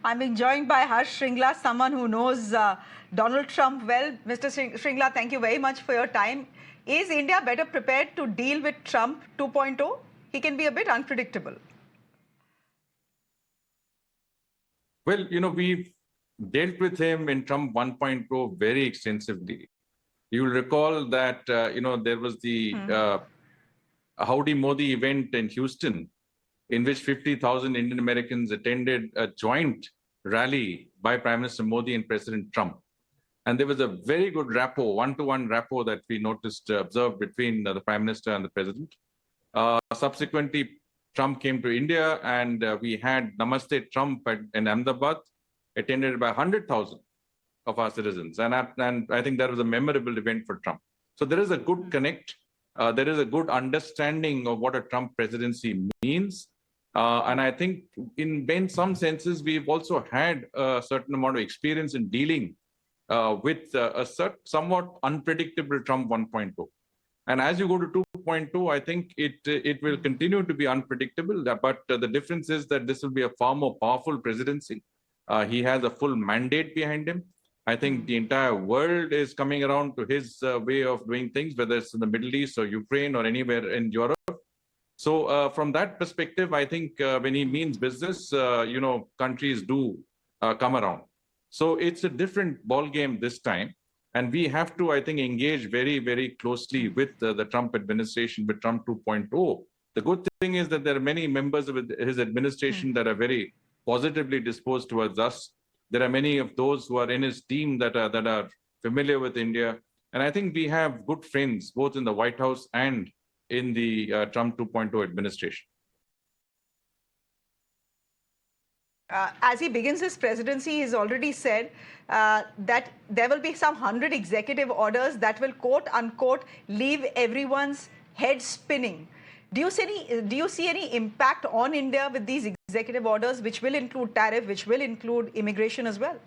I'm being joined by Harsh Shringla, someone who knows Donald Trump well. Mr. Shringla, thank you very much for your time. Is India better prepared to deal with Trump 2.0? He can be a bit unpredictable. Well, we've dealt with him in Trump 1.0 very extensively. You'll recall that, there was the Howdy Modi event in Houston, in which 50,000 Indian Americans attended a joint rally by Prime Minister Modi and President Trump. And there was a very good rapport, one-to-one rapport that we observed between the Prime Minister and the President. Subsequently, Trump came to India, and we had Namaste Trump in Ahmedabad, attended by 100,000 of our citizens. And I think that was a memorable event for Trump. So there is a good connect. There is a good understanding of what a Trump presidency means. And I think in some senses, we've also had a certain amount of experience in dealing with a somewhat unpredictable Trump 1.0. And as you go to 2.0, I think it will continue to be unpredictable. But the difference is that this will be a far more powerful presidency. He has a full mandate behind him. I think the entire world is coming around to his way of doing things, whether it's in the Middle East or Ukraine or anywhere in Europe. So from that perspective, I think when he means business, countries do come around. So it's a different ballgame this time. And we have to, I think, engage very, very closely with the Trump administration, with Trump 2.0. The good thing is that there are many members of his administration that are very positively disposed towards us. There are many of those who are in his team that are familiar with India. And I think we have good friends, both in the White House and in the Trump 2.0 administration. As he begins his presidency, he's already said that there will be some 100 executive orders that will, quote unquote, leave everyone's head spinning. Do you see any impact on India with these executive orders, which will include tariff, which will include immigration as well?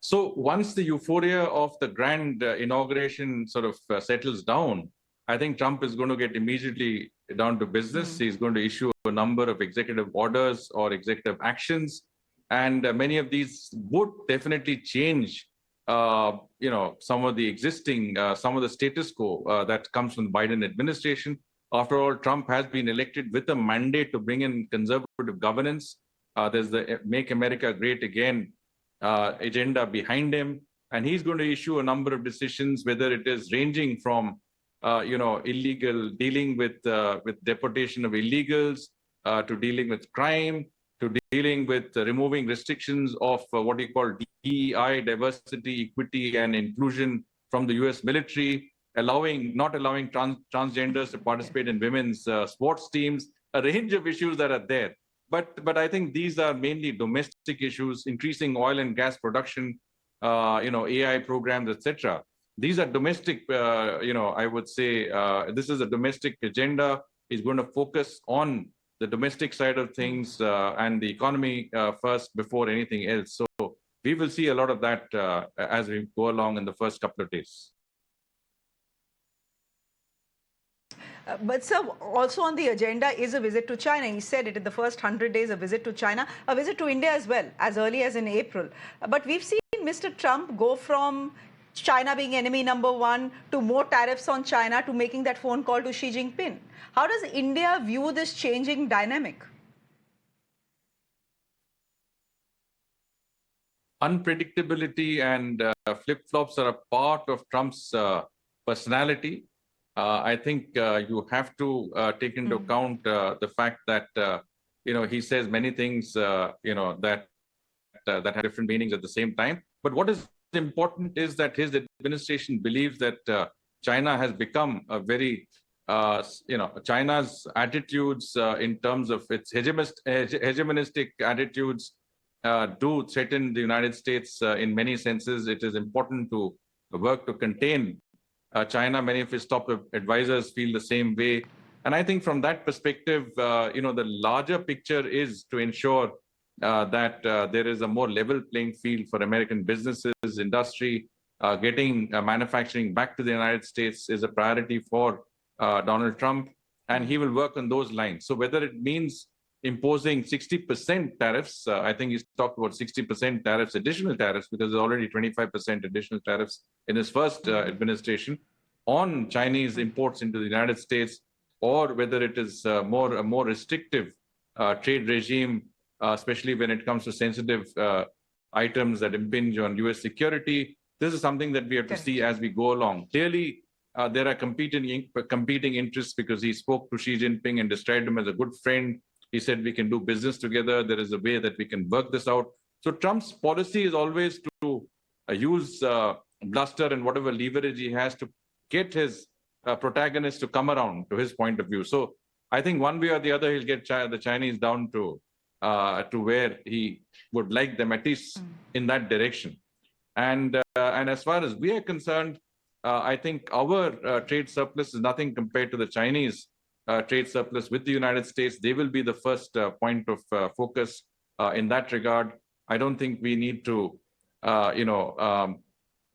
So once the euphoria of the grand inauguration sort of settles down, I think Trump is going to get immediately down to business. He's going to issue a number of executive orders or executive actions. And many of these would definitely change, some of the existing, some of the status quo that comes from the Biden administration. After all, Trump has been elected with a mandate to bring in conservative governance. There's the Make America Great Again agenda behind him. And he's going to issue a number of decisions, whether it is ranging from illegal, dealing with deportation of illegals, to dealing with crime, to dealing with removing restrictions of what we call DEI, diversity, equity, and inclusion from the US military, not allowing transgenders to participate in women's sports teams, a range of issues that are there. But I think these are mainly domestic issues, increasing oil and gas production, AI programs, etc. These are domestic, I would say this is a domestic agenda. He's going to focus on the domestic side of things and the economy first before anything else. So we will see a lot of that as we go along in the first couple of days. But sir, also on the agenda is a visit to China. He said it in the first 100 days, a visit to China, a visit to India as well, as early as in April. But we've seen Mr. Trump go from China being enemy number one to more tariffs on China to making that phone call to Xi Jinping. How does India view this changing dynamic? Unpredictability and flip-flops are a part of Trump's personality. I think you have to take into account the fact that, he says many things, that have different meanings at the same time. But what is important is that his administration believes that China has become a very, China's attitudes in terms of its hegemonistic attitudes do threaten the United States in many senses. It is important to work to contain China. Many of his top advisors feel the same way. And I think from that perspective, the larger picture is to ensure that there is a more level playing field for American businesses, industry. Getting manufacturing back to the United States is a priority for Donald Trump, and he will work on those lines. So whether it means imposing 60% tariffs. I think he's talked about 60% tariffs, additional tariffs, because there's already 25% additional tariffs in his first administration on Chinese imports into the United States, or whether it is a more restrictive trade regime, especially when it comes to sensitive items that impinge on US security. This is something that we have to see as we go along. Clearly, there are competing interests, because he spoke to Xi Jinping and described him as a good friend. He said we can do business together. There is a way that we can work this out. So Trump's policy is always to use bluster and whatever leverage he has to get his protagonists to come around to his point of view. So I think one way or the other, he'll get the Chinese down to where he would like them, at least in that direction. And as far as we are concerned, I think our trade surplus is nothing compared to the Chinese trade surplus with the United States. They will be the first point of focus in that regard. I don't think we need to,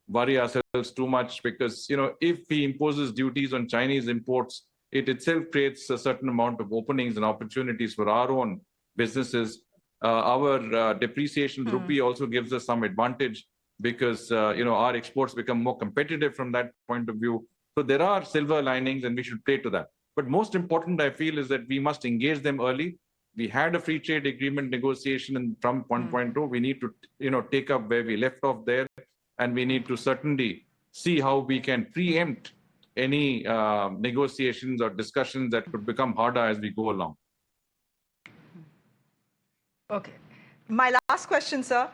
worry ourselves too much, because, if he imposes duties on Chinese imports, it itself creates a certain amount of openings and opportunities for our own businesses. Our depreciation rupee also gives us some advantage, because, our exports become more competitive from that point of view. So there are silver linings, and we should play to that. But most important, I feel, is that we must engage them early. We had a free trade agreement negotiation in Trump 1.0. We need to, take up where we left off there. And we need to certainly see how we can preempt any negotiations or discussions that could become harder as we go along. Okay. My last question, sir.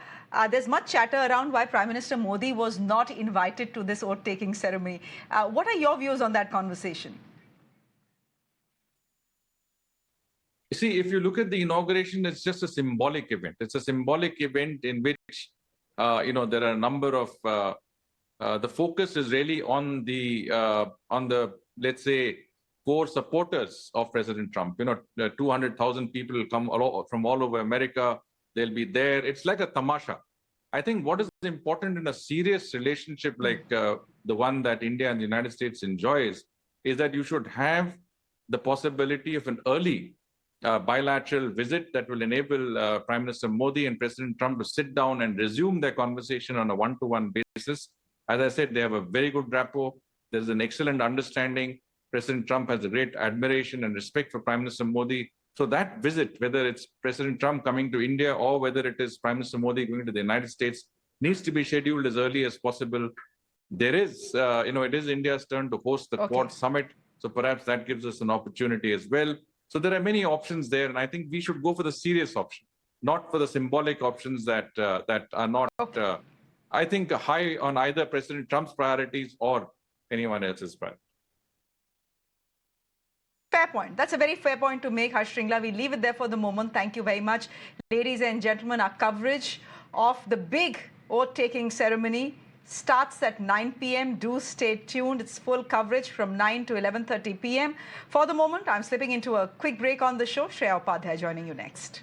There's much chatter around why Prime Minister Modi was not invited to this oath-taking ceremony. What are your views on that conversation? You see, if you look at the inauguration, it's just a symbolic event. It's a symbolic event in which, there are a number of, the focus is really on the, let's say, core supporters of President Trump. 200,000 people will come from all over America. They'll be there. It's like a tamasha. I think what is important in a serious relationship like the one that India and the United States enjoys is that you should have the possibility of an early bilateral visit that will enable Prime Minister Modi and President Trump to sit down and resume their conversation on a one-to-one basis. As I said, they have a very good rapport. There's an excellent understanding. President Trump has a great admiration and respect for Prime Minister Modi. So that visit, whether it's President Trump coming to India or whether it is Prime Minister Modi going to the United States, needs to be scheduled as early as possible. There is, it is India's turn to host the Quad Summit. So perhaps that gives us an opportunity as well. So there are many options there, and I think we should go for the serious option, not for the symbolic options that are not, I think, high on either President Trump's priorities or anyone else's priorities. Fair point. That's a very fair point to make, Harsh Shringla. We leave it there for the moment. Thank you very much. Ladies and gentlemen, our coverage of the big oath-taking ceremony starts at 9 p.m. Do stay tuned. It's full coverage from 9 to 11:30 p.m. For the moment, I'm slipping into a quick break on the show. Shreya Dhoundial joining you next.